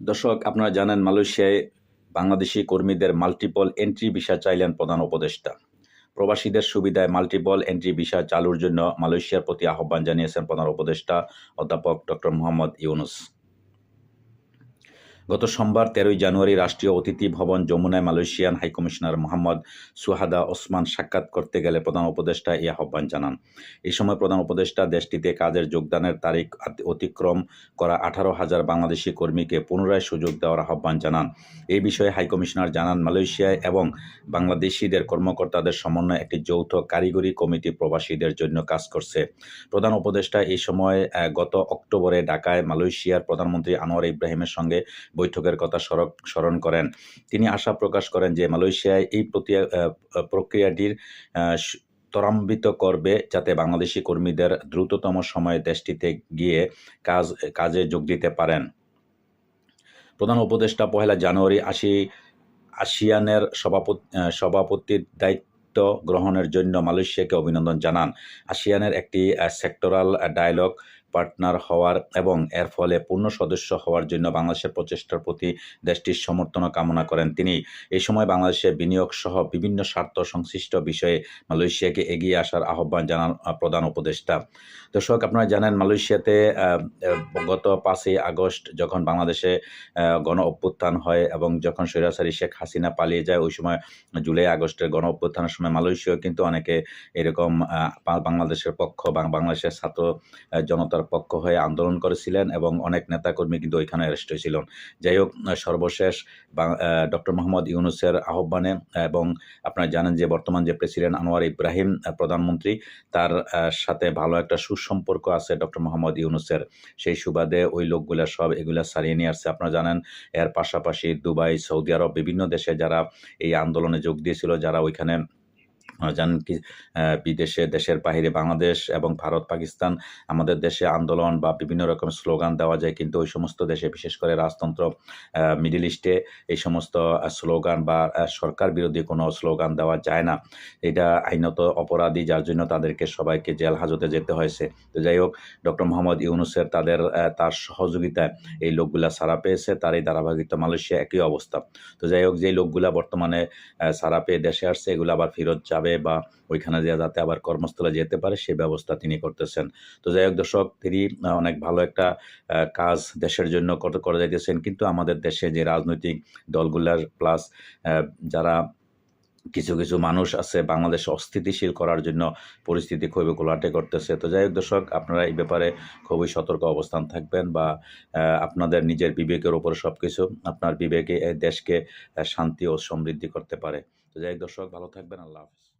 দর্শক, আপনারা জানেন মালয়েশিয়ায় বাংলাদেশি কর্মীদের মাল্টিপল এন্ট্রি ভিসা চাইলেন প্রধান উপদেষ্টা। প্রবাসীদের সুবিধায় মাল্টিপল এন্ট্রি ভিসা চালুর জন্য মালয়েশিয়ার প্রতি আহ্বান জানিয়েছেন প্রধান উপদেষ্টা অধ্যাপক ডক্টর মোহাম্মদ ইউনুস। গত সোমবার ১৩ জানুয়ারি রাষ্ট্রীয় অতিথি ভবন যমুনায় মালয়েশিয়ান হাইকমিশনার মোহাম্মদ সুহাদা ওসমান সাক্ষাৎ করতে গেলে প্রধান উপদেষ্টা এই আহ্বান জানান। এই সময় প্রধান উপদেষ্টা দেশটিতে কাজের যোগদানের তারিখ অতিক্রম করা ১৮,০০০ বাংলাদেশি কর্মীকে পুনরায় সুযোগ দেওয়ার আহ্বান জানান। এই বিষয়ে হাইকমিশনার জানান, মালয়েশিয়ায় এবং বাংলাদেশিদের কর্মকর্তাদের সমন্বয়ে একটি যৌথ কারিগরি কমিটি প্রবাসীদের জন্য কাজ করছে। প্রধান উপদেষ্টা এই সময় গত অক্টোবরে ঢাকায় মালয়েশিয়ার প্রধানমন্ত্রী আনোয়ার ইব্রাহিমের সঙ্গে বৈঠকের কথা স্মরণ করেন। তিনি আশা প্রকাশ করেন যে মালয়েশিয়ায় এই প্রক্রিয়াটির ত্বরান্বিত করবে, যাতে বাংলাদেশি কর্মীদের দ্রুততম সময়ে দেশটিতে গিয়ে কাজে যোগ দিতে পারেন। প্রধান উপদেষ্টা ১ জানুয়ারি আসিয়ানের সভাপতির দায়িত্ব গ্রহণের জন্য মালয়েশিয়াকে অভিনন্দন জানান। আসিয়ানের একটি সেক্টরাল ডায়ালগ পার্টনার হওয়ার এবং এর ফলে পূর্ণ সদস্য হওয়ার জন্য বাংলাদেশের প্রচেষ্টার প্রতি দেশটির সমর্থন কামনা করেন তিনি। এই সময় বাংলাদেশের বিনিয়োগ সহ বিভিন্ন স্বার্থ সংশ্লিষ্ট বিষয়ে মালয়েশিয়াকে এগিয়ে আসার আহ্বান জানান প্রধান উপদেষ্টা। দর্শক, আপনারা জানেন মালয়েশিয়াতে গত ৫ই আগস্ট যখন বাংলাদেশে গণ অভ্যুত্থান হয় এবং যখন স্বৈরাচারী শেখ হাসিনা পালিয়ে যায়, ওই সময় জুলাই আগস্টের গণ অভ্যুত্থানের সময় মালয়েশিয়াও কিন্তু অনেকে এরকম বাংলাদেশের পক্ষ বা বাংলাদেশের ছাত্র জনতার পক্ষ হয়ে আন্দোলন করেছিলেন এবং অনেক নেতাকর্মী কিন্তু ওইখানে অ্যারেস্ট হয়েছিলেন। যাই হোক, সর্বশেষ ডক্টর মোহাম্মদ ইউনুসের আহ্বানে এবং আপনারা জানেন যে বর্তমান যে প্রেসিডেন্ট আনোয়ার ইব্রাহিম প্রধানমন্ত্রী, তার সাথে ভালো একটা সুসম্পর্ক আছে ডক্টর মোহাম্মদ ইউনুসের। সেই সুবাদে ওই লোকগুলা এগুলা সারিয়ে নিয়ে আসছে। আপনারা জানেন এর পাশাপাশি দুবাই, সৌদি আরব, বিভিন্ন দেশে যারা এই আন্দোলনে যোগ দিয়েছিল, যারা ওইখানে জানেন কি বিদেশে, দেশের বাহিরে, বাংলাদেশ এবং ভারত, পাকিস্তান, আমাদের দেশে আন্দোলন বা বিভিন্ন রকম স্লোগান দেওয়া যায়, কিন্তু ওই সমস্ত দেশে, বিশেষ করে রাজতন্ত্র মিডল ইস্টে, এই সমস্ত স্লোগান বা সরকার বিরোধী কোনো স্লোগান দেওয়া যায় না। এটা আইনত অপরাধী, যার জন্য তাদেরকে সবাইকে জেল হাজতে যেতে হয়েছে। তো যাই হোক, ডক্টর মোহাম্মদ ইউনুসের তার সহযোগিতায় এই লোকগুলা ছাড়া পেয়েছে। তার এই ধারাবাহিকতা মালয়েশিয়া একই অবস্থা। তো যাই হোক, যেই লোকগুলা বর্তমানে ছাড়া পেয়ে দেশে আসছে, এগুলো আবার ফেরত যাবে বা ওইখানে যাতে আবার কর্মস্থলে যেতে পারে, সে ব্যবস্থা তিনি করতেছেন। তো যাই হোক দর্শক, তিনি অনেক ভালো একটা কাজ দেশের জন্য করে যাইতেছেন। কিন্তু আমাদের দেশে যে রাজনৈতিক দলগুলার প্লাস যারা কিছু কিছু মানুষ আছে বাংলাদেশ অস্থিতিশীল করার জন্য পরিস্থিতি খুবই ঘোলাটে করতেছে। তো যাই হোক দর্শক, আপনারা এই ব্যাপারে খুবই সতর্ক অবস্থান থাকবেন বা আপনাদের নিজের বিবেকের উপর সব কিছু, আপনার বিবেকে এই দেশকে শান্তি ও সমৃদ্ধি করতে পারে। তো যাই হোক দর্শক, ভালো থাকবেন। আল্লাহ হাফিজ।